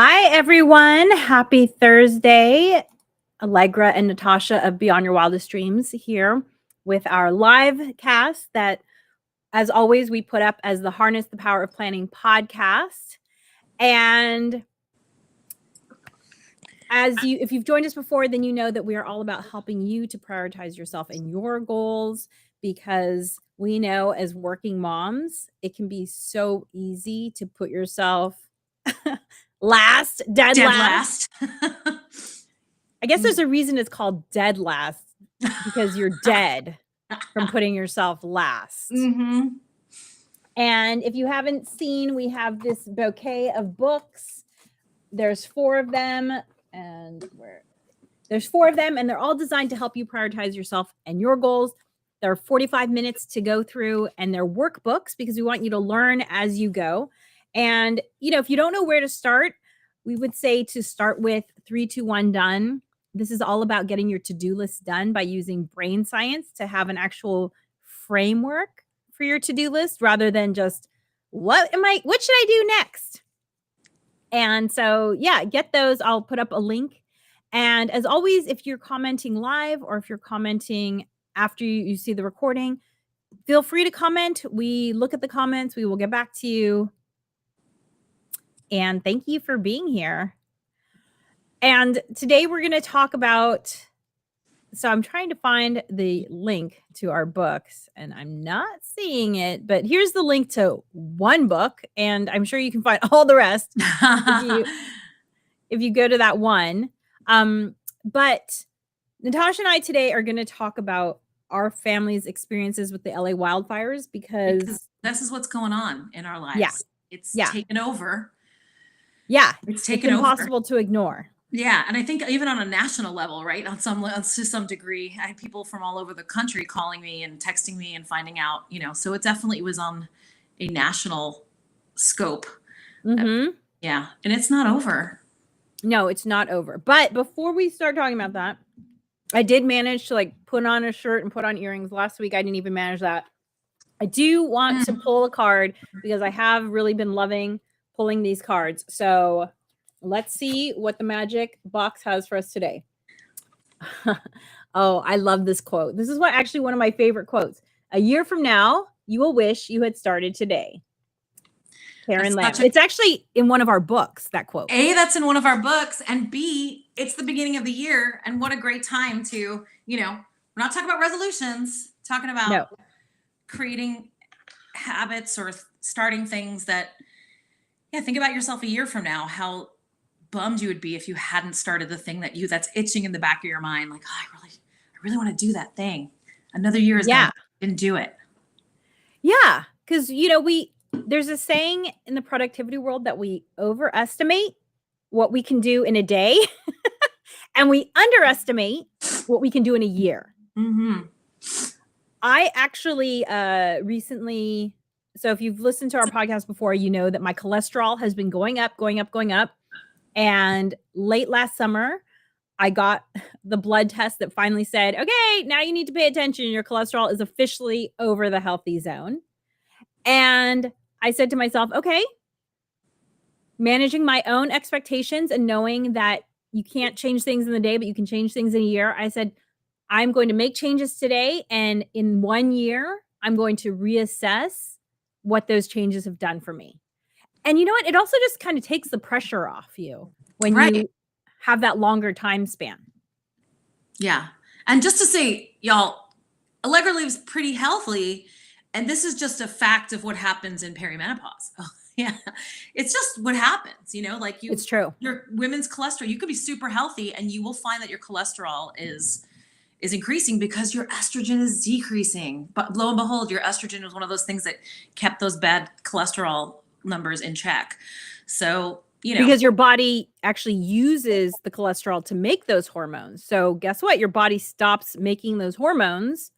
Hi, everyone. Happy Thursday. Allegra and Natasha of Beyond Your Wildest Dreams here with our live cast that, as always, we put up as the Harness the Power of Planning podcast. And if you've joined us before, then you know that we are all about helping you to prioritize yourself and your goals, because we know as working moms, it can be so easy to put yourself dead last. I guess there's a reason it's called dead last, because you're dead from putting yourself last. Mm-hmm. And if you haven't seen, we have this bouquet of books. There's four of them, and they're all designed to help you prioritize yourself and your goals. There are 45 minutes to go through, and they're workbooks because we want you to learn as you go. And, if you don't know where to start, we would say to start with 3, 2, 1, done. This is all about getting your to-do list done by using brain science to have an actual framework for your to-do list rather than just, what should I do next? And so, get those. I'll put up a link. And as always, if you're commenting live or if you're commenting after you see the recording, feel free to comment. We look at the comments. We will get back to you. And thank you for being here. And today we're going to talk about, so I'm trying to find the link to our books and I'm not seeing it, but here's the link to one book, and I'm sure you can find all the rest if you go to that one. But Natasha and I today are going to talk about our family's experiences with the LA wildfires because this is what's going on in our lives. Yeah. It's taken over. Yeah. It's taken over. Impossible to ignore. Yeah. And I think even on a national level, right, to some degree, I had people from all over the country calling me and texting me and finding out, so it definitely was on a national scope. Mm-hmm. Yeah. And it's not over. No, it's not over. But before we start talking about that, I did manage to put on a shirt and put on earrings. Last week, I didn't even manage that. I do want to pull a card because I have really been loving pulling these cards. So let's see what the magic box has for us today. Oh, I love this quote. This is actually one of my favorite quotes. A year from now, you will wish you had started today. Karen Lamb. It's actually in one of our books, that quote. A, that's in one of our books. And B, it's the beginning of the year. And what a great time to, we're not talking about resolutions, talking about creating habits or starting things that, think about yourself a year from now, how bummed you would be if you hadn't started the thing that's itching in the back of your mind. Like, oh, I really want to do that thing. Another year is gone. Didn't do it. Yeah. Because, there's a saying in the productivity world that we overestimate what we can do in a day and we underestimate what we can do in a year. Mm-hmm. I actually recently, so if you've listened to our podcast before, you know that my cholesterol has been going up. And late last summer, I got the blood test that finally said, okay, now you need to pay attention. Your cholesterol is officially over the healthy zone. And I said to myself, okay, managing my own expectations and knowing that you can't change things in the day, but you can change things in a year. I said, I'm going to make changes today. And in 1 year, I'm going to reassess what those changes have done for me. And you know what? It also just kind of takes the pressure off you when you have that longer time span. Yeah. And just to say, y'all, Allegra lives pretty healthily. And this is just a fact of what happens in perimenopause. Oh, yeah. It's just what happens, it's true. Your women's cholesterol, you could be super healthy and you will find that your cholesterol is increasing because your estrogen is decreasing. But lo and behold, your estrogen was one of those things that kept those bad cholesterol numbers in check. So, because your body actually uses the cholesterol to make those hormones. So guess what? Your body stops making those hormones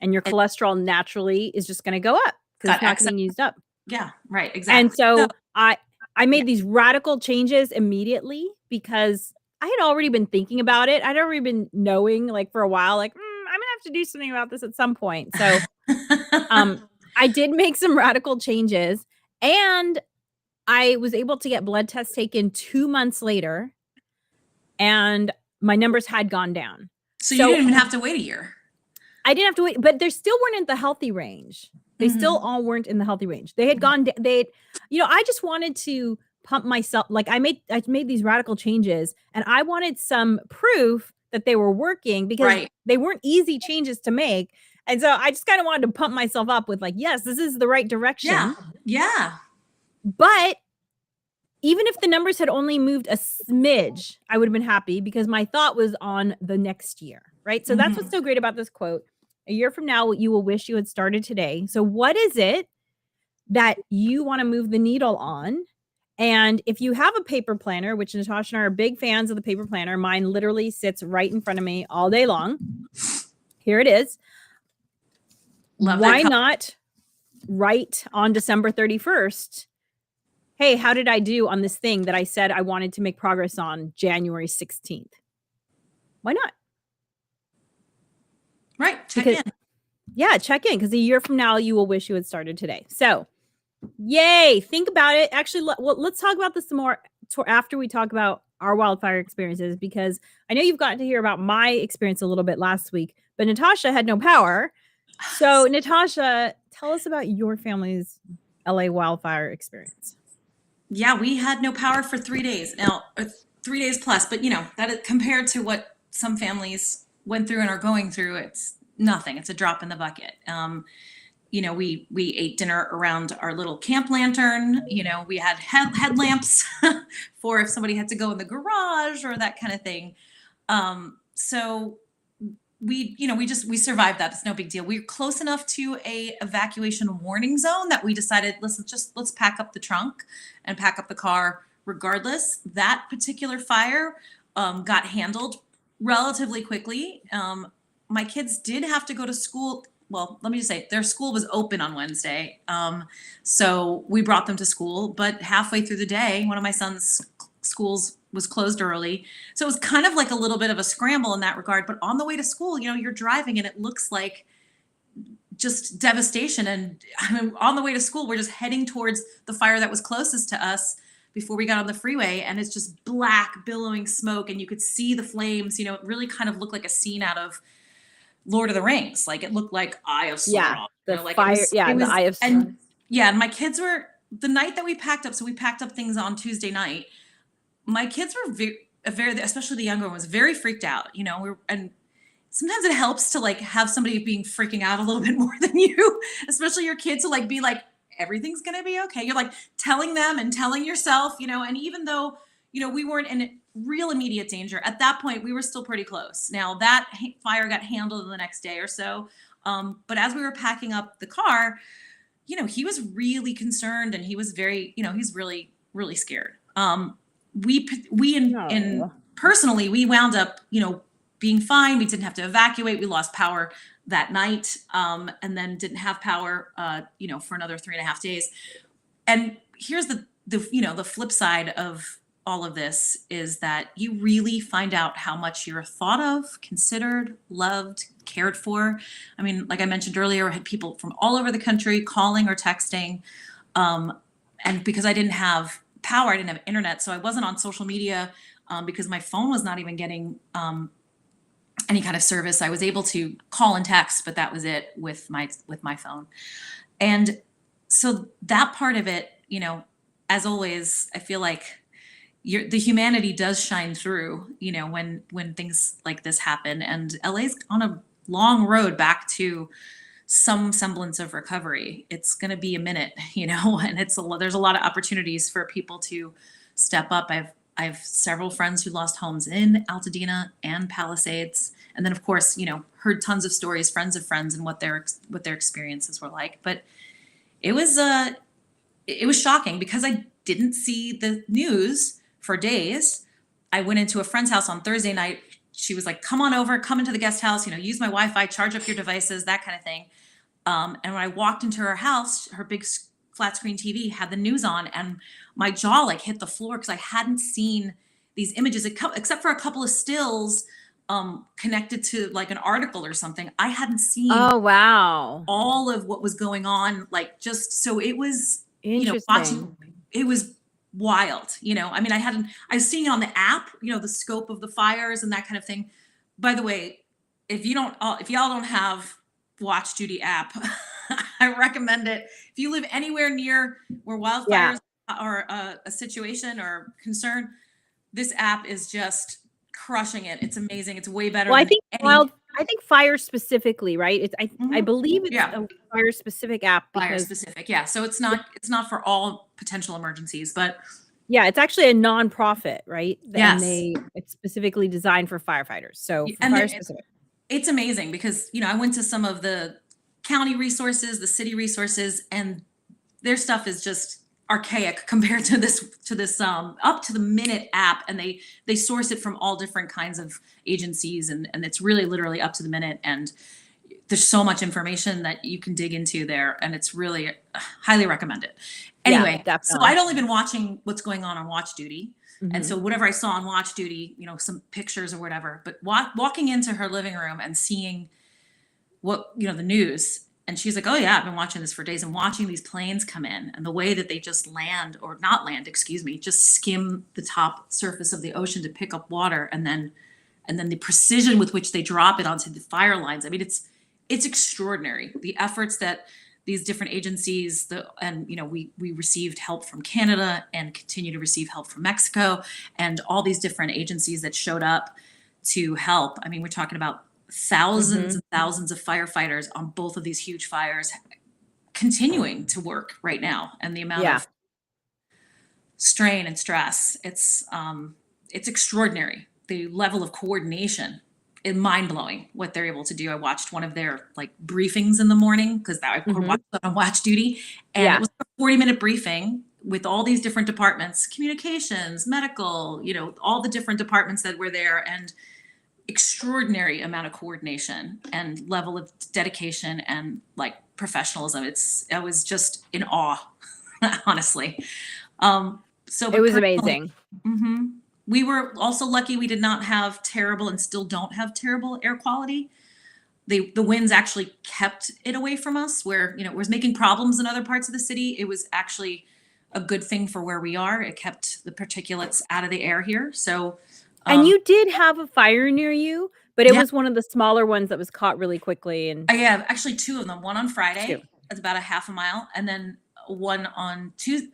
and your cholesterol naturally is just going to go up because it's not being used up. Yeah, right. Exactly. And so I made these radical changes immediately because I had already been thinking about it. I'd already been knowing for a while, I'm going to have to do something about this at some point. So I did make some radical changes, and I was able to get blood tests taken 2 months later, and my numbers had gone down. So you didn't even have to wait a year. I didn't have to wait, but they still weren't in the healthy range. They still all weren't in the healthy range. They had gone, I just wanted to pump myself. Like I made these radical changes, and I wanted some proof that they were working, because they weren't easy changes to make. And so I just kind of wanted to pump myself up with like, yes, this is the right direction. Yeah. But even if the numbers had only moved a smidge, I would have been happy, because my thought was on the next year, right? So that's what's so great about this quote. A year from now, you will wish you had started today. So what is it that you want to move the needle on? And if you have a paper planner, which Natascha and I are big fans of the paper planner, mine literally sits right in front of me all day long. Here it is. Why not write on December 31st? Hey, how did I do on this thing that I said I wanted to make progress on January 16th? Why not? Right. Check in. Yeah, check in, because a year from now, you will wish you had started today. So, yay. Think about it. Actually, let's talk about this some more after we talk about our wildfire experiences, because I know you've gotten to hear about my experience a little bit last week, but Natascha had no power. So, Natascha, tell us about your family's LA wildfire experience. Yeah, we had no power for 3 days. Now, 3 days plus, but that is compared to what some families went through and are going through, it's nothing. It's a drop in the bucket. We ate dinner around our little camp lantern. We had headlamps for if somebody had to go in the garage or that kind of thing. So we survived that. It's no big deal. We were close enough to a evacuation warning zone that we decided, let's pack up the trunk and pack up the car regardless. That particular fire got handled relatively quickly. My kids did have to go to school. Well, let me just say, their school was open on Wednesday. So we brought them to school, but halfway through the day, one of my son's schools was closed early. So it was kind of like a little bit of a scramble in that regard. But on the way to school, you're driving and it looks like just devastation. And on the way to school, we're just heading towards the fire that was closest to us before we got on the freeway. And it's just black billowing smoke. And you could see the flames, it really kind of looked like a scene out of Lord of the Rings. Like it looked like Eye of Sauron. Yeah, the fire. The Eye of Sauron. And my kids were, the night that we packed up, so we packed up things on Tuesday night. My kids were very, especially the younger one, was very freaked out. And sometimes it helps to like have somebody freaking out a little bit more than you, especially your kids, to like be like, everything's gonna be okay. You're like telling them and telling yourself, and even though we weren't in real immediate danger at that point, we were still pretty close. Now that fire got handled the next day or so, but as we were packing up the car, he was really concerned, and he was very, he's really, really scared. Personally, we wound up, being fine. We didn't have to evacuate. We lost power that night, and then didn't have power, for another 3.5 days. And here's the flip side of all of this is that you really find out how much you're thought of, considered, loved, cared for. Like I mentioned earlier, I had people from all over the country calling or texting. And because I didn't have power, I didn't have internet, so I wasn't on social media because my phone was not even getting any kind of service. I was able to call and text, but that was it with my phone. And so that part of it, as always, I feel like the humanity does shine through, when things like this happen. And LA's on a long road back to some semblance of recovery. It's going to be a minute, and there's a lot of opportunities for people to step up. I have several friends who lost homes in Altadena and Palisades. And then of course, heard tons of stories, friends of friends, and what their experiences were like. But it was shocking because I didn't see the news for days. I went into a friend's house on Thursday night. She was like, come on over, come into the guest house, use my Wi-Fi, charge up your devices, that kind of thing. And when I walked into her house, her big flat screen TV had the news on, and my jaw hit the floor because I hadn't seen these images except for a couple of stills connected to an article or something. I hadn't seen all of what was going on. So it was, interesting. it was wild. I mean, I was seeing it on the app, the scope of the fires and that kind of thing. By the way, if y'all don't have Watch Duty app, I recommend it. If you live anywhere near where wildfires are a situation or concern, this app is just crushing it. It's amazing. It's way better. Well, than I think fire specifically, right? I believe it's a fire specific app. Fire specific, yeah. So it's not for all potential emergencies, but yeah, it's actually a nonprofit, right? Yes. And it's specifically designed for firefighters. So fire specific. It's amazing because I went to some of the county resources, the city resources, and their stuff is just archaic compared to this up to the minute app, and they source it from all different kinds of agencies, and it's really literally up to the minute, and there's so much information that you can dig into there, and it's really highly recommend it. Anyway, so I'd only been watching what's going on Watch Duty. And so whatever I saw on Watch Duty, some pictures or whatever, but walking into her living room and seeing what, the news, and she's like, oh yeah, I've been watching this for days, and watching these planes come in and the way that they just just skim the top surface of the ocean to pick up water, and then the precision with which they drop it onto the fire lines. I mean, it's extraordinary. The efforts that these different agencies, we received help from Canada and continue to receive help from Mexico, and all these different agencies that showed up to help. I mean, we're talking about thousands and thousands of firefighters on both of these huge fires continuing to work right now, and the amount of strain and stress, it's extraordinary. The level of coordination is mind-blowing what they're able to do. I watched one of their briefings in the morning because I watched that on Watch Duty, and it was a 40-minute briefing with all these different departments, communications, medical, all the different departments that were there, and extraordinary amount of coordination and level of dedication and professionalism. I was just in awe, honestly. So it was amazing. We were also lucky we did not have terrible, and still don't have terrible, air quality. The winds actually kept it away from us, where it was making problems in other parts of the city. It was actually a good thing for where we are. It kept the particulates out of the air here. So and you did have a fire near you, but it was one of the smaller ones that was caught really quickly. And I have actually two of them. One on Friday, it's about a half a mile, and then one on Tuesday.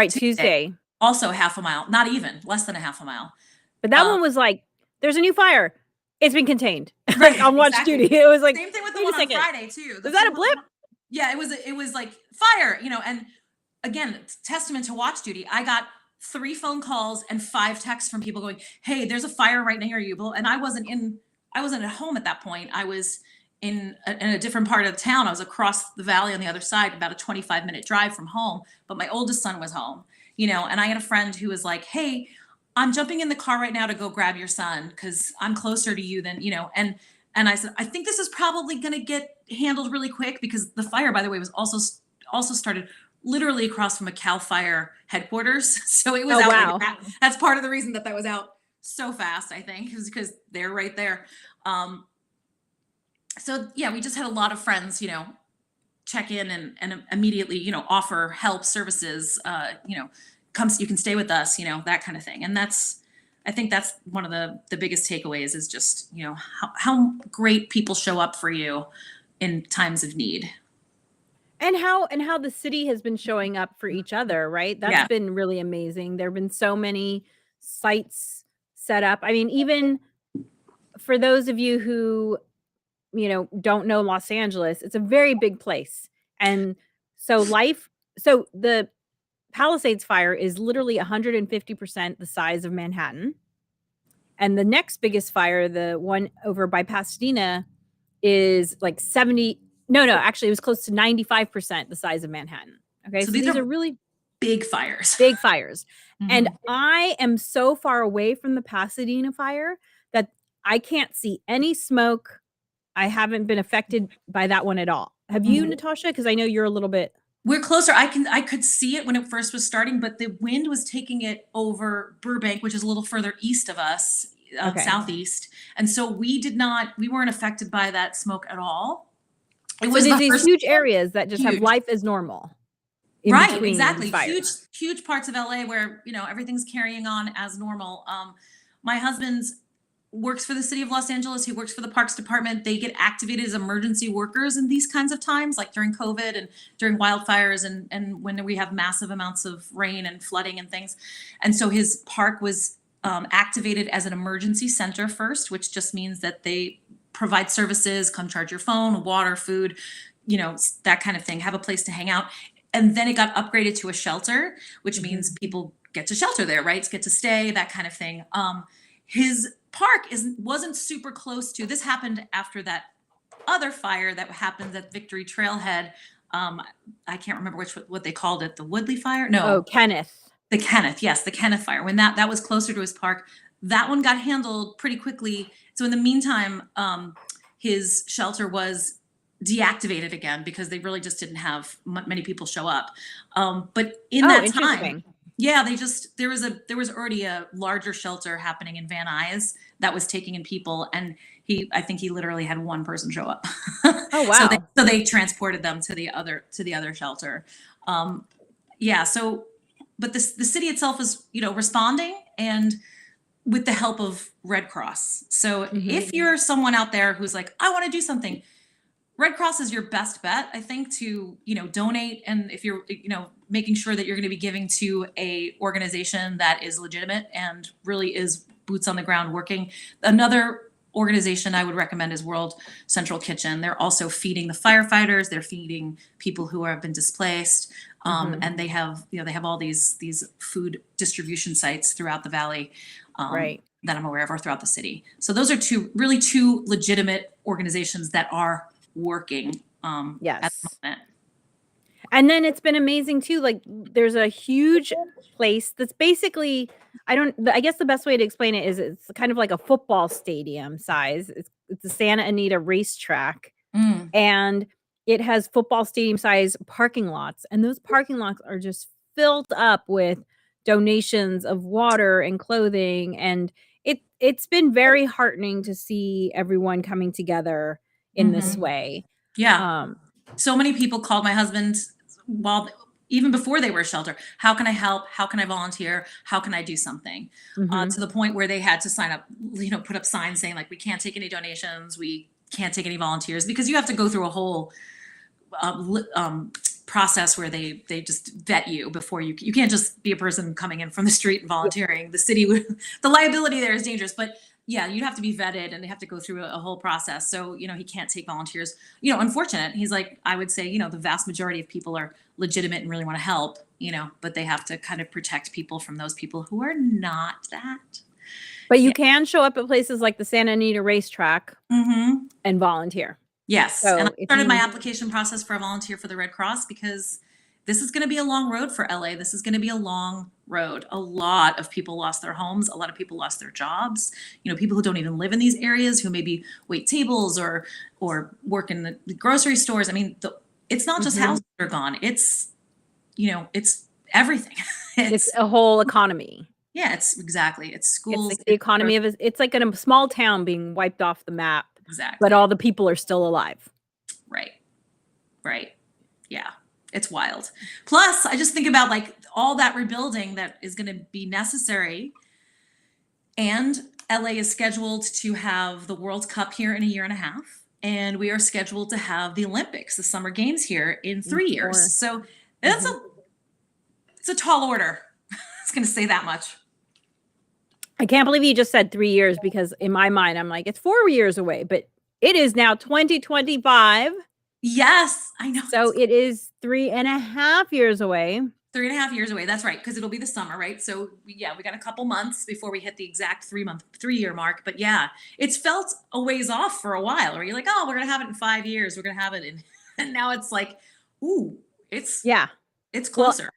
Tuesday. Also half a mile, not even, less than a half a mile. But that one was there's a new fire. It's been contained. On Watch Duty. It was same thing with the one on Friday too. Was that a blip? Yeah, it was like fire, and again, it's testament to Watch Duty. I got 3 phone calls and 5 texts from people going, hey, there's a fire right near you. And I wasn't at home at that point. I was in a different part of the town. I was across the valley on the other side, about a 25-minute drive from home, but my oldest son was home. And I had a friend who was like, hey, I'm jumping in the car right now to go grab your son because I'm closer to you than, and I said, I think this is probably going to get handled really quick, because the fire, by the way, was also started literally across from a CAL FIRE headquarters. So it was out. Wow. That's part of the reason that was out so fast, I think, is because they're right there. So yeah, we just had a lot of friends, check in and immediately, offer help, services, you can stay with us, that kind of thing. And I think that's one of the biggest takeaways, is just, how great people show up for you in times of need. And how the city has been showing up for each other, right? That's been really amazing. There have been so many sites set up. I mean, even for those of you who, don't know Los Angeles, it's a very big place. And so the Palisades fire is literally 150% the size of Manhattan. And the next biggest fire, the one over by Pasadena, is actually it was close to 95% the size of Manhattan. Okay. So these are really big fires. Big fires. And I am so far away from the Pasadena fire that I can't see any smoke. I haven't been affected by that one at all. Have you, Natascha? Because I know you're a little bit. We're closer. I could see it when it first was starting, but the wind was taking it over Burbank, which is a little further east of us, southeast. And so we weren't affected by that smoke at all. It was these huge areas that just have life as normal. in Right, between exactly. fires. Huge parts of LA where, everything's carrying on as normal. My husband works for the city of Los Angeles. He works for the Parks Department. They get activated as emergency workers in these kinds of times, like during COVID and during wildfires and when we have massive amounts of rain and flooding and things. And so his park was activated as an emergency center first, which just means that they provide services, come charge your phone, water, food, that kind of thing, have a place to hang out. And then it got upgraded to a shelter, which means people get to shelter there, right? Get to stay, that kind of thing. His park wasn't super close to, this happened after that other fire that happened at Victory Trailhead. I can't remember what they called it, the Woodley fire? No. Oh, Kenneth. The Kenneth, yes, the Kenneth fire. When that was closer to his park, that one got handled pretty quickly. So in the meantime, his shelter was deactivated again because they really just didn't have many people show up. But in that time, yeah, there was already a larger shelter happening in Van Nuys that was taking in people, and I think he literally had one person show up. Oh wow! So they transported them to the other shelter. Yeah. So, but the city itself is responding and with the help of Red Cross. So if you're someone out there who's like, I want to do something, Red Cross is your best bet, I think, to, donate. And if you're, making sure that you're going to be giving to a organization that is legitimate and really is boots on the ground working. Another organization I would recommend is World Central Kitchen. They're also feeding the firefighters. They're feeding people who have been displaced. And they have, they have all these food distribution sites throughout the valley. Right. That I'm aware of, or throughout the city. So those are two legitimate organizations that are working yes. at the moment. And then it's been amazing too. Like there's a huge place that's basically, I guess the best way to explain it is it's kind of like a football stadium size. It's the Santa Anita racetrack. And it has football stadium size parking lots. And those parking lots are just filled up with donations of water and clothing. And it's been very heartening to see everyone coming together in this way. Yeah. So many people called my husband even before they were a shelter. How can I help? How can I volunteer? How can I do something? To the point where they had to sign up, put up signs saying like, we can't take any donations. We can't take any volunteers, because you have to go through a whole process where they just vet you before you can't just be a person coming in from the street and volunteering. The city, the liability there is dangerous, but yeah, you'd have to be vetted and they have to go through a whole process. So, he can't take volunteers, unfortunate. He's like, I would say, the vast majority of people are legitimate and really want to help, but they have to kind of protect people from those people who are not that. But you can show up at places like the Santa Anita racetrack and volunteer. Yes. So and I started my application process for a volunteer for the Red Cross, because this is going to be a long road for LA. This is going to be a long road. A lot of people lost their homes. A lot of people lost their jobs. People who don't even live in these areas, who maybe wait tables or work in the grocery stores. I mean, it's not just houses that are gone. It's, it's everything. It's a whole economy. Yeah, it's schools. It's like the economy of it's like in a small town being wiped off the map. Exactly. But all the people are still alive. Right. Yeah. It's wild. Plus, I just think about like all that rebuilding that is going to be necessary. And LA is scheduled to have the World Cup here in a year and a half. And we are scheduled to have the Olympics, the Summer Games here in 3 years. So it's a tall order. I was going to say that much. I can't believe you just said 3 years, because in my mind, I'm like, it's 4 years away, but it is now 2025. Yes, I know. So it is 3.5 years away. 3.5 years away. That's right. Because it'll be the summer, right? So yeah, we got a couple months before we hit the exact 3-year mark. But yeah, it's felt a ways off for a while, where you're like, oh, we're going to have it in 5 years. We're going to have it in, and now it's like, ooh, it's closer. Well,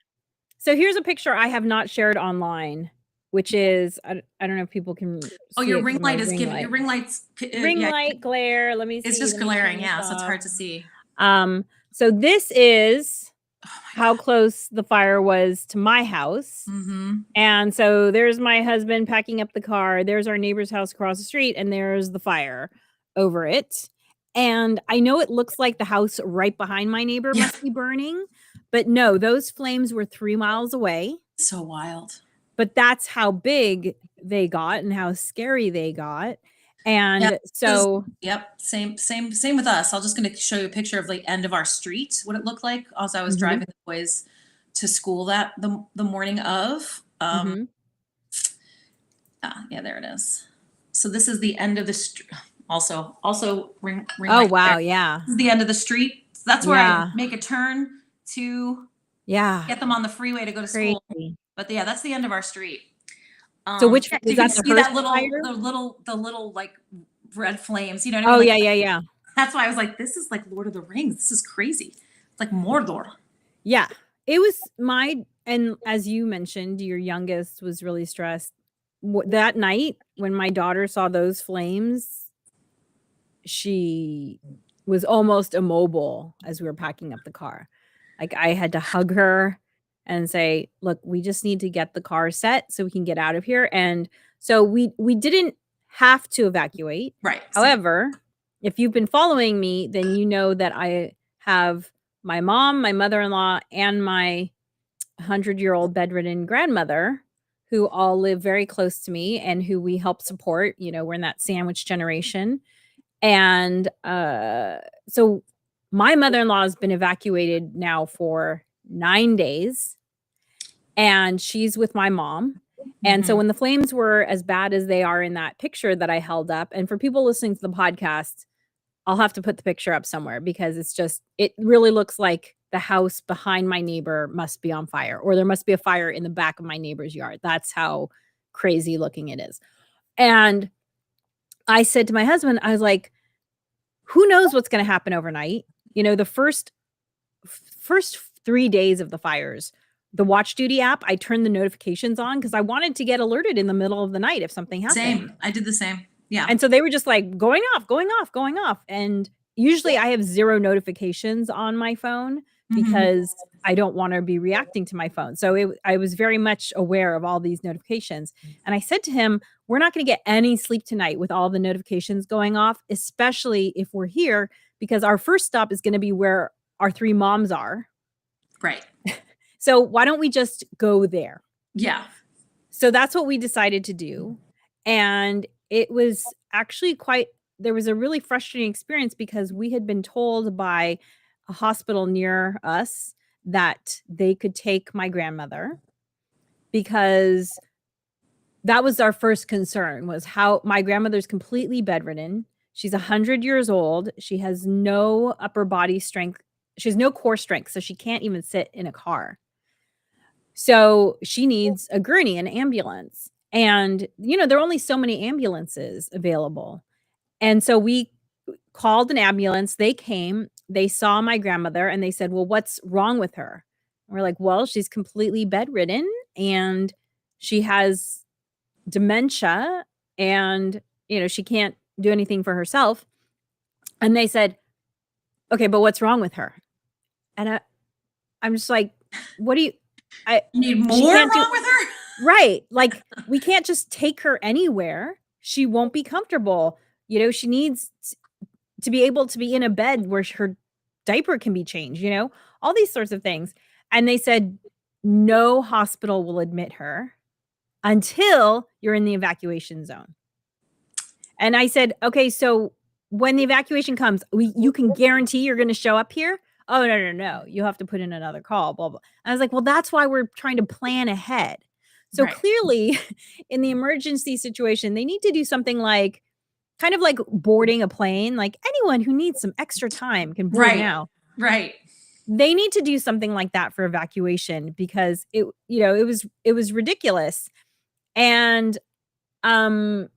so here's a picture I have not shared online, which is, I don't know if people can see. Oh, your ring light is giving, your ring light's. Light glare. Let me see. It's just glaring. Yeah. So it's hard to see. So this is how close the fire was to my house. And so there's my husband packing up the car. There's our neighbor's house across the street, and there's the fire over it. And I know it looks like the house right behind my neighbor must be burning, But no, those flames were 3 miles away. So wild. But that's how big they got and how scary they got. And so same with us. I'm just going to show you a picture of the end of our street, what it looked like as I was driving the boys to school that the morning of. Yeah, there it is. So this is the end of the street. Also ring oh wow, there. Yeah. This is the end of the street. So that's where I make a turn to get them on the freeway to go to school. But yeah, that's the end of our street. So which so you can see that the little like red flames, you know what I mean? Oh, yeah. That's why I was like, this is like Lord of the Rings. This is crazy. It's like Mordor. Yeah. It was and as you mentioned, your youngest was really stressed. That night when my daughter saw those flames, she was almost immobile as we were packing up the car. Like I had to hug her and say, look, we just need to get the car set so we can get out of here. And so we didn't have to evacuate. Right. However, if you've been following me, then you know that I have my mom, my mother-in-law, and my 100-year-old bedridden grandmother who all live very close to me and who we help support. You know, we're in that sandwich generation. And so my mother-in-law has been evacuated now for 9 days, and she's with my mom. And so when the flames were as bad as they are in that picture that I held up, and for people listening to the podcast, I'll have to put the picture up somewhere because it really looks like the house behind my neighbor must be on fire, or there must be a fire in the back of my neighbor's yard. That's how crazy looking it is. And I said to my husband, I was like, who knows what's going to happen overnight? You know, the first 3 days of the fires, the Watch Duty app, I turned the notifications on because I wanted to get alerted in the middle of the night if something happened. Same. I did the same. Yeah. And so they were just like going off. And usually I have 0 notifications on my phone because I don't want to be reacting to my phone. So I was very much aware of all these notifications. And I said to him, we're not going to get any sleep tonight with all the notifications going off, especially if we're here, because our first stop is going to be where our 3 moms are. Right. So why don't we just go there? Yeah. So that's what we decided to do. And it was actually there was a really frustrating experience because we had been told by a hospital near us that they could take my grandmother, because that was our first concern, was how my grandmother's completely bedridden. She's 100 years old. She has no upper body strength. She has no core strength. So she can't even sit in a car. So she needs a gurney, an ambulance. And, you know, there are only so many ambulances available. And so we called an ambulance. They came, they saw my grandmother, and they said, well, what's wrong with her? And we're like, well, she's completely bedridden and she has dementia and, you know, she can't do anything for herself. And they said, okay, but what's wrong with her? And I'm just like, what do you need more wrong with her? Right. Like, we can't just take her anywhere. She won't be comfortable. You know, she needs to be able to be in a bed where her diaper can be changed, you know, all these sorts of things. And they said, no hospital will admit her until you're in the evacuation zone. And I said, okay, so when the evacuation comes, you can guarantee you're going to show up here? Oh, no. You have to put in another call, blah, blah. I was like, well, that's why we're trying to plan ahead. So clearly in the emergency situation, they need to do something like kind of like boarding a plane. Like anyone who needs some extra time can board now. Right. They need to do something like that for evacuation because it was ridiculous. And, however,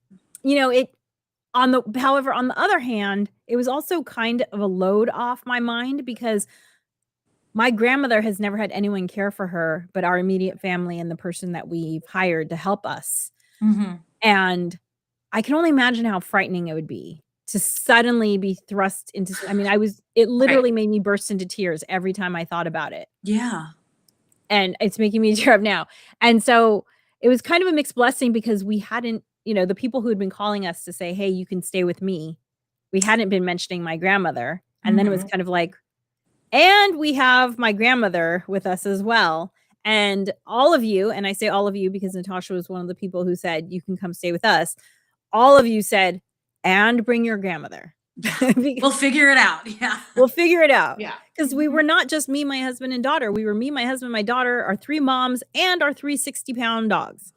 on the other hand, it was also kind of a load off my mind because my grandmother has never had anyone care for her but our immediate family and the person that we've hired to help us. And I can only imagine how frightening it would be to suddenly be thrust into, it literally made me burst into tears every time I thought about it. Yeah. And it's making me tear up now. And so it was kind of a mixed blessing because we hadn't, the people who had been calling us to say, hey, you can stay with me, we hadn't been mentioning my grandmother. And then it was kind of like, And we have my grandmother with us as well. And all of you, and I say all of you because Natascha was one of the people who said, you can come stay with us. All of you said, and bring your grandmother. We'll figure it out. Yeah. We'll figure it out. Yeah. Because we were not just me, my husband, and daughter. We were me, my husband, my daughter, our 3 moms, and our 3 60-pound dogs.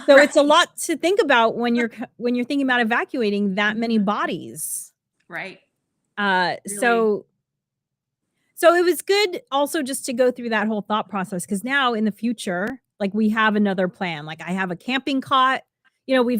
So Right. it's a lot to think about when you're thinking about evacuating that many bodies. Right. Really. So it was good also just to go through that whole thought process, because now in the future, like, we have another plan. Like, I have a camping cot. You know,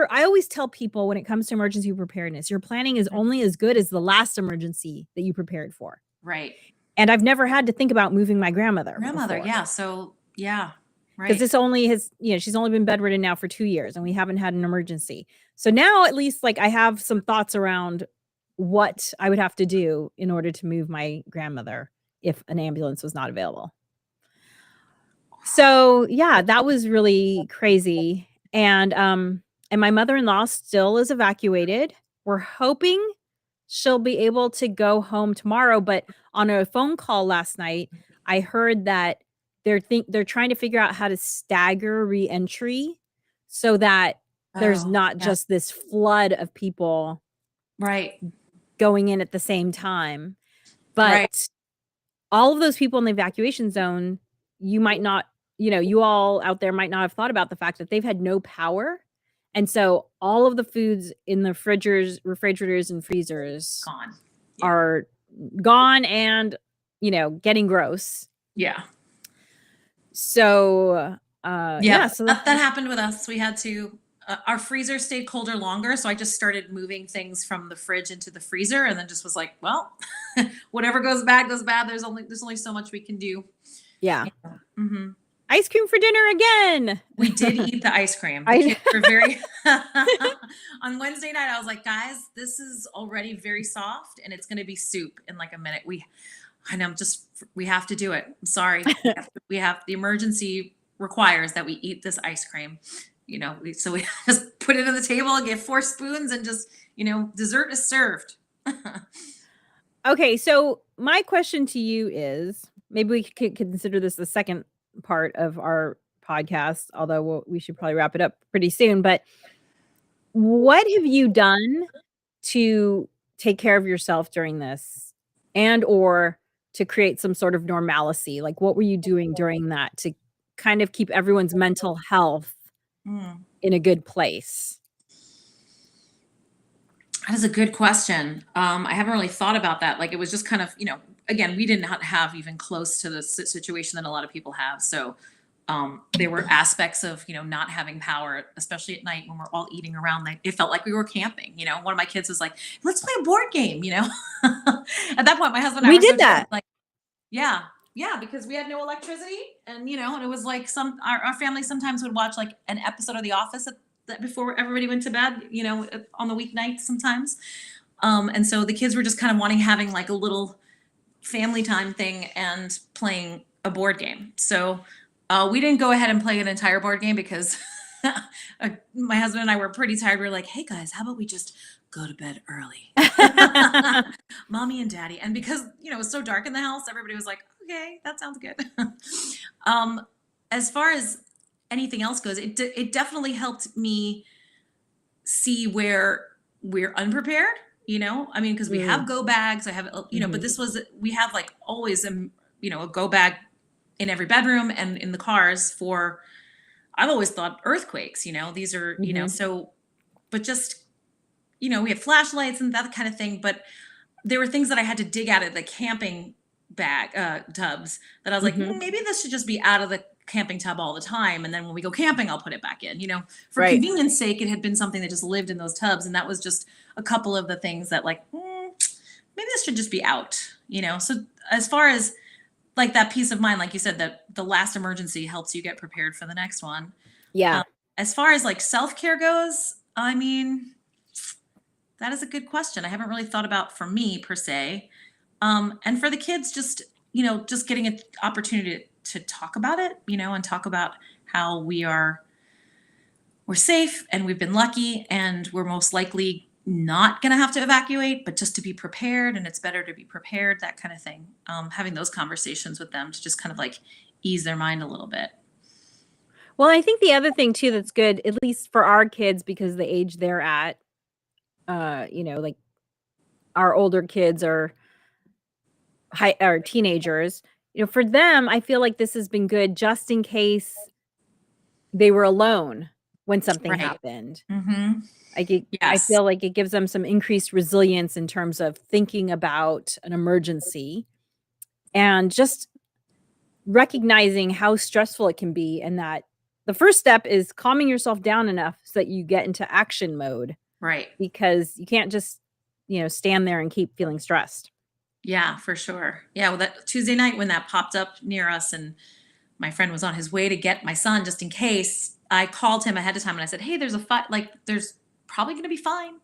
I always tell people when it comes to emergency preparedness, your planning is only as good as the last emergency that you prepared for. Right. And I've never had to think about moving my grandmother. Yeah. So yeah. Right. Because this only has, she's only been bedridden now for 2 years and we haven't had an emergency. So now at least, like, I have some thoughts around what I would have to do in order to move my grandmother if an ambulance was not available. So yeah, that was really crazy. And my mother-in-law still is evacuated. We're hoping she'll be able to go home tomorrow, but on a phone call last night, I heard that they're trying to figure out how to stagger re-entry so that there's not just this flood of people going in at the same time. But all of those people in the evacuation zone, you might not, you all out there might not have thought about the fact that they've had no power. And so all of the foods in the refrigerators and freezers are gone and, getting gross. Yeah. So, so that happened with us. We had to, our freezer stayed colder longer. So I just started moving things from the fridge into the freezer and then just was like, well, whatever goes bad, goes bad. There's only so much we can do. Yeah. Mm-hmm. Ice cream for dinner again. We did eat the ice cream. The kids were very on Wednesday night. I was like, guys, this is already very soft and it's going to be soup in like a minute. We have to do it. I'm sorry. We have the emergency requires that we eat this ice cream. So we just put it on the table and get 4 spoons and just, dessert is served. Okay. So my question to you is, maybe we could consider this the second part of our podcast, although we should probably wrap it up pretty soon. But what have you done to take care of yourself during this, and or to create some sort of normalcy? Like, what were you doing during that to kind of keep everyone's mental health in a good place? That is a good question. I haven't really thought about that. Like, it was just kind of, again, we didn't have even close to the situation that a lot of people have. So there were aspects of, not having power, especially at night when we're all eating around. It felt like we were camping. One of my kids was like, let's play a board game, At that point, my husband and I we did that. Like, yeah, because we had no electricity. And, and it was like our family sometimes would watch like an episode of The Office before everybody went to bed, on the weeknights sometimes. And so the kids were just kind of having like a little family time thing and playing a board game. So we didn't go ahead and play an entire board game because my husband and I were pretty tired. We were like, hey guys, how about we just go to bed early? Mommy and daddy. And because, it was so dark in the house, everybody was like, okay, that sounds good. As far as anything else goes, it definitely helped me see where we're unprepared, because we have go bags. I have, but we have like always, a go bag in every bedroom and in the cars for, I've always thought earthquakes, these are, so, but just, we have flashlights and that kind of thing, but there were things that I had to dig out of the camping bag, tubs that I was like, maybe this should just be out of the camping tub all the time. And then when we go camping, I'll put it back in, for convenience sake, it had been something that just lived in those tubs. And that was just a couple of the things that like, maybe this should just be out, So as far as like that peace of mind, like you said, that the last emergency helps you get prepared for the next one. Yeah. As far as like self-care goes, I mean, that is a good question. I haven't really thought about for me per se. And for the kids, just getting an opportunity to talk about it, and talk about how we're safe and we've been lucky and we're most likely not going to have to evacuate, but just to be prepared, and it's better to be prepared, that kind of thing. Having those conversations with them to just kind of like ease their mind a little bit. Well, I think the other thing too that's good, at least for our kids, because the age they're at, like our older kids are teenagers, for them, I feel like this has been good just in case they were alone when something happened. Mm-hmm. I feel like it gives them some increased resilience in terms of thinking about an emergency and just recognizing how stressful it can be, and that the first step is calming yourself down enough so that you get into action mode. Right. Because you can't just, stand there and keep feeling stressed. Yeah, for sure. Yeah, well, that Tuesday night when that popped up near us and my friend was on his way to get my son just in case, I called him ahead of time and I said, "Hey, there's a fight. Like, there's probably going to be fine,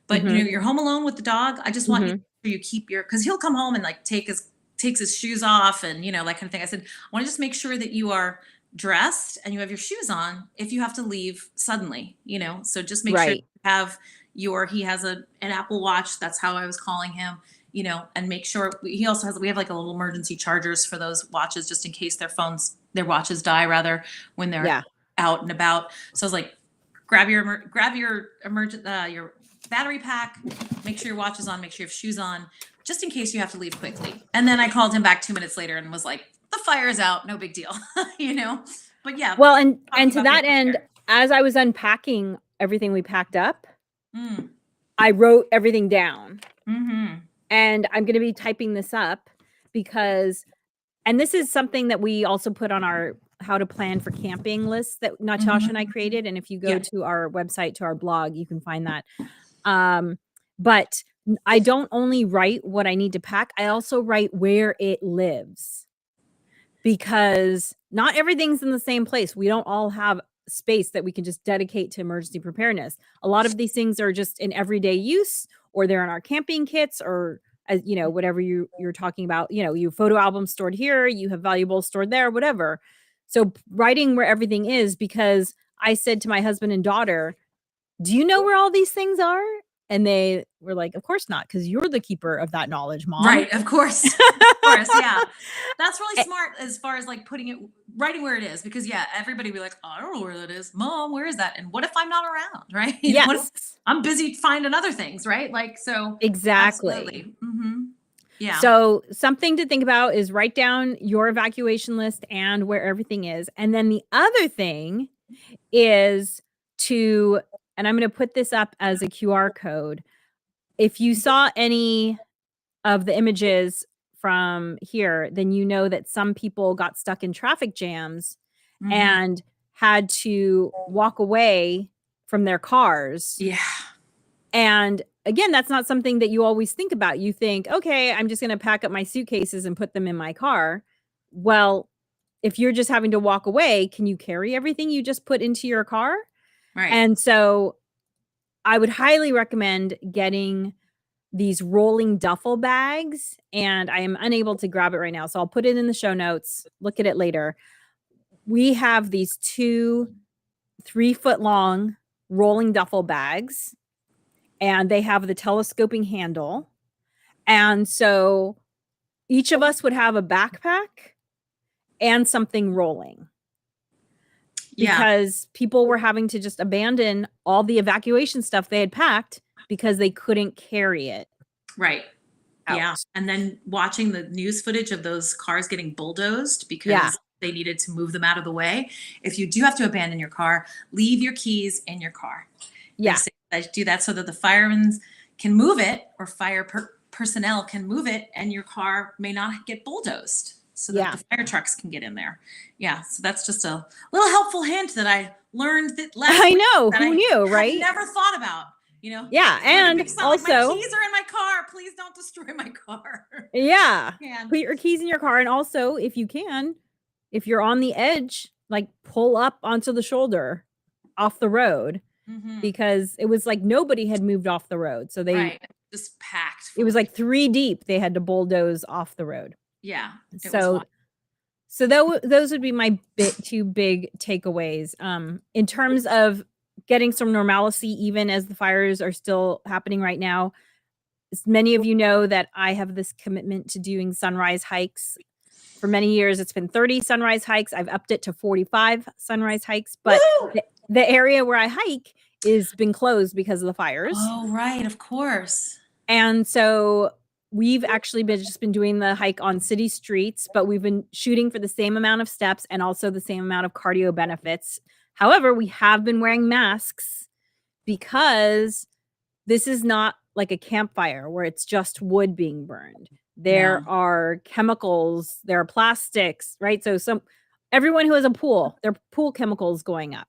but you're home alone with the dog. I just want you keep your, because he'll come home and like takes his shoes off and that kind of thing." I said, "I want to just make sure that you are dressed and you have your shoes on if you have to leave suddenly, so just make sure you have he has an Apple Watch." That's how I was calling him. And make sure we have like a little emergency chargers for those watches just in case their watches die rather when they're out and about. So I was like, grab your your battery pack, make sure your watch is on, make sure you have shoes on, just in case you have to leave quickly. And then I called him back 2 minutes later and was like, "The fire is out, no big deal." But yeah. Well, and to that end, as I was unpacking everything we packed up, I wrote everything down. Mm-hmm. And I'm going to be typing this up and this is something that we also put on our how to plan for camping list that Natascha and I created. And if you go to our website, to our blog, you can find that. But I don't only write what I need to pack. I also write where it lives, because not everything's in the same place. We don't all have space that we can just dedicate to emergency preparedness. A lot of these things are just in everyday use, or they're in our camping kits, or whatever you're talking about. You have photo albums stored here, you have valuables stored there, whatever. So writing where everything is, because I said to my husband and daughter, "Do you know where all these things are?" And they were like, "Of course not, because you're the keeper of that knowledge, Mom." Right, of course. Of course, yeah. That's really smart as far as like writing where it is, because everybody be like, "Oh, I don't know where that is. Mom, where is that? And what if I'm not around?" Right? Yes. What if I'm busy finding other things, right? Like, so exactly. Mm-hmm. Yeah. So something to think about is write down your evacuation list and where everything is. And then the other thing is and I'm going to put this up as a QR code. If you saw any of the images from here, then you know that some people got stuck in traffic jams and had to walk away from their cars. Yeah. And again, that's not something that you always think about. You think, okay, I'm just going to pack up my suitcases and put them in my car. Well, if you're just having to walk away, can you carry everything you just put into your car? Right. And so I would highly recommend getting these rolling duffel bags, and I am unable to grab it right now, so I'll put it in the show notes. Look at it later. We have these 2 3-foot long rolling duffel bags, and they have the telescoping handle. And so each of us would have a backpack and something rolling. Because people were having to just abandon all the evacuation stuff they had packed because they couldn't carry it. Right. out. Yeah. And then watching the news footage of those cars getting bulldozed because they needed to move them out of the way. If you do have to abandon your car, leave your keys in your car. Yeah. They do that so that the firemen can move it, or personnel can move it, and your car may not get bulldozed, so that the fire trucks can get in there. Yeah. So that's just a little helpful hint that I learned that last I week know. that Who knew, right? I never thought about. Yeah. And also, like, my keys are in my car. Please don't destroy my car. Yeah. Put your keys in your car. And also, if you can, if you're on the edge, like pull up onto the shoulder off the road, because it was like nobody had moved off the road. So they just packed. It was like 3 deep. They had to bulldoze off the road. Yeah. So those would be my 2 big takeaways. In terms of getting some normalcy even as the fires are still happening right now. Many of you know that I have this commitment to doing sunrise hikes. For many years, it's been 30 sunrise hikes. I've upped it to 45 sunrise hikes, but the area where I hike is been closed because of the fires. Oh, right. Of course. And so we've actually just been doing the hike on city streets, but we've been shooting for the same amount of steps and also the same amount of cardio benefits. However, we have been wearing masks because this is not like a campfire where it's just wood being burned. There are chemicals, there are plastics, right? So everyone who has a pool, their pool chemicals going up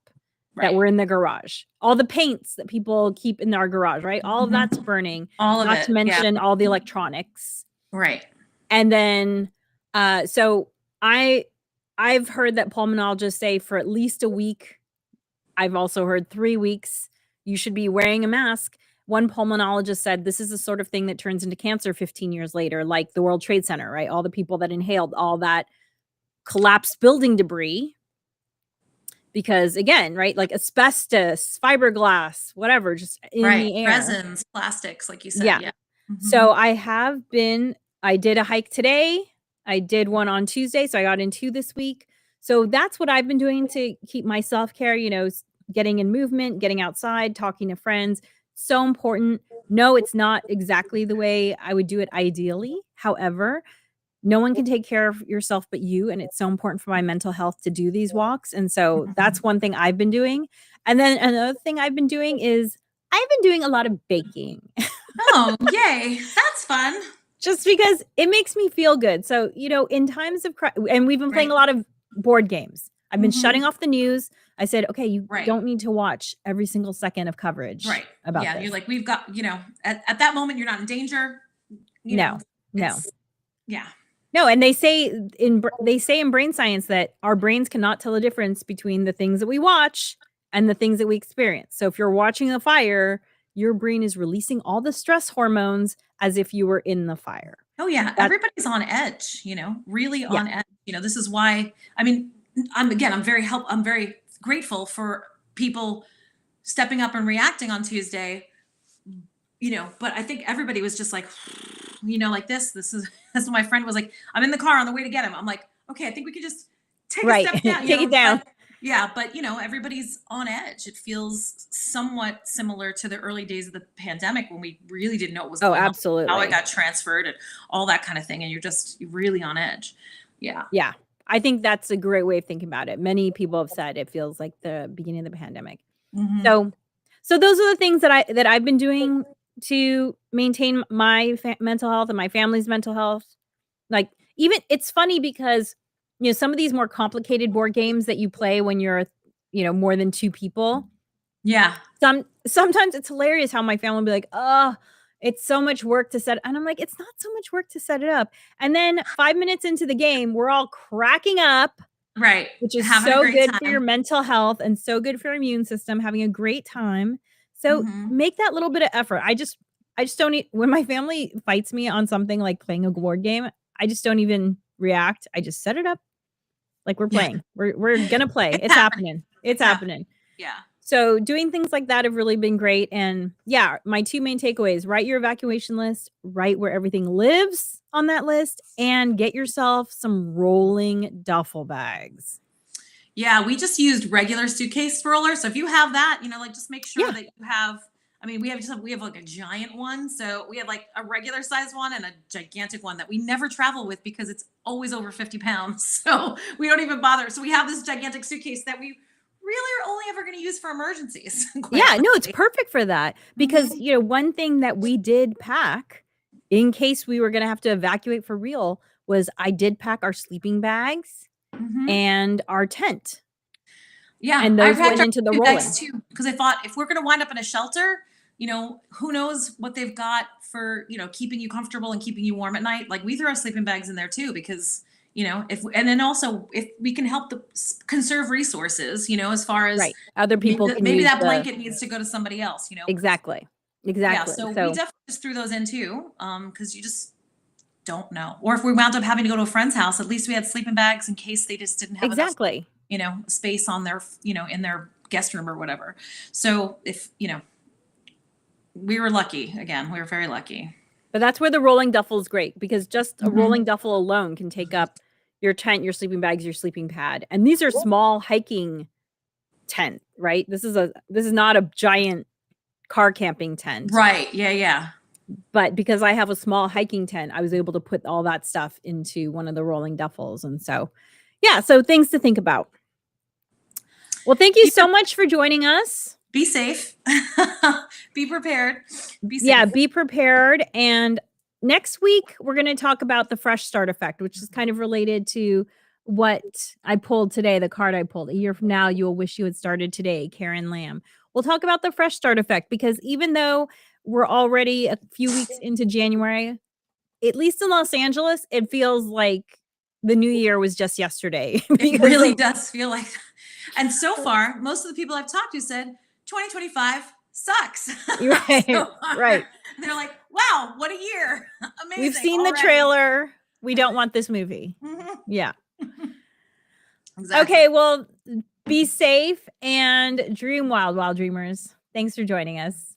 that were in the garage. All the paints that people keep in our garage, right? All of that's burning. All of it. Not to mention all the electronics. Right. And then so I've heard that pulmonologists say for at least a week. I've also heard 3 weeks you should be wearing a mask. One pulmonologist said this is the sort of thing that turns into cancer 15 years later, like the World Trade Center, right? All the people that inhaled all that collapsed building debris. Because again, right, like asbestos, fiberglass, whatever, just in the air. Resins, plastics, like you said. Yeah. So I did a hike today. I did one on Tuesday. So I got in 2 this week. So that's what I've been doing to keep my self-care, getting in movement, getting outside, talking to friends. So important. No, it's not exactly the way I would do it ideally. However, no one can take care of yourself but you. And it's so important for my mental health to do these walks. And so that's one thing I've been doing. And then another thing I've been doing is I've been doing a lot of baking. Oh, yay. That's fun. Just because it makes me feel good. So, in times of and we've been playing a lot of board games. I've been shutting off the news. I said, okay, you don't need to watch every single second of coverage about this. You're like, we've got, at that moment, you're not in danger. No. Yeah. No, and they say in brain science that our brains cannot tell the difference between the things that we watch and the things that we experience. So if you're watching a fire, your brain is releasing all the stress hormones as if you were in the fire. Oh yeah, everybody's on edge, really on edge. This is why, I'm very grateful for people stepping up and reacting on Tuesday, but I think everybody was just like, like this is, that's what my friend was like, I'm in the car on the way to get him. I'm like, okay, I think we could just take a step down. Take it down. But everybody's on edge. It feels somewhat similar to the early days of the pandemic when we really didn't know what was going absolutely. on, how it got transferred and all that kind of thing. And you're really on edge. Yeah. Yeah. I think that's a great way of thinking about it. Many people have said it feels like the beginning of the pandemic. So those are the things that I've been doing to maintain my mental health and my family's mental health. Like, even it's funny because some of these more complicated board games that you play when you're more than 2 people. Yeah. Sometimes it's hilarious how my family will be like, oh, it's so much work to set. And I'm like, it's not so much work to set it up. And then 5 minutes into the game, we're all cracking up. Right. Which is so good for your mental health and so good for your immune system, having a great time. So make that little bit of effort. I just don't when my family fights me on something like playing a board game, I just don't even react. I just set it up like we're playing. We're going to play. It's happening. It's happening. Yeah. So doing things like that have really been great. And my 2 main takeaways: write your evacuation list, write where everything lives on that list, and get yourself some rolling duffel bags. Yeah, we just used regular suitcase rollers. So if you have that, just make sure that you have, we have like a giant one. So we have like a regular size one and a gigantic one that we never travel with because it's always over 50 pounds. So we don't even bother. So we have this gigantic suitcase that we really are only ever going to use for emergencies. It's perfect for that because, one thing that we did pack in case we were going to have to evacuate for real was I did pack our sleeping bags and our tent. Yeah. And those went into the rolling too. Because I thought if we're going to wind up in a shelter, who knows what they've got for, keeping you comfortable and keeping you warm at night. Like we throw our sleeping bags in there too, because if we can help conserve resources, as far as other people, maybe that blanket needs to go to somebody else, Exactly. Yeah, so we definitely just threw those in too, because you just don't know. Or if we wound up having to go to a friend's house, at least we had sleeping bags in case they just didn't have enough, space on their, in their guest room or whatever. So if, you know, we were lucky. Again, we were very lucky. But that's where the rolling duffel is great, because just a rolling duffel alone can take up your tent, your sleeping bags, your sleeping pad. And these are small hiking tent, right? This is not a giant car camping tent. Right. Yeah. Yeah. But because I have a small hiking tent, I was able to put all that stuff into one of the rolling duffels. And so, yeah, so things to think about. Well, thank you so much for joining us. Be safe. Be prepared. Be safe. Yeah, be prepared. And next week, we're going to talk about the fresh start effect, which is kind of related to what I pulled today, the card I pulled. A year from now, you'll wish you had started today, Karen Lamb. We'll talk about the fresh start effect, because even though we're already a few weeks into January, at least in Los Angeles, it feels like the new year was just yesterday. It really does feel like that. And so far, most of the people I've talked to said 2025 sucks. Right. So Right. They're like, wow, what a year. Amazing. We've seen already. the trailer. We don't want this movie. Yeah. Exactly. Okay, well, be safe and dream wild, wild dreamers. Thanks for joining us.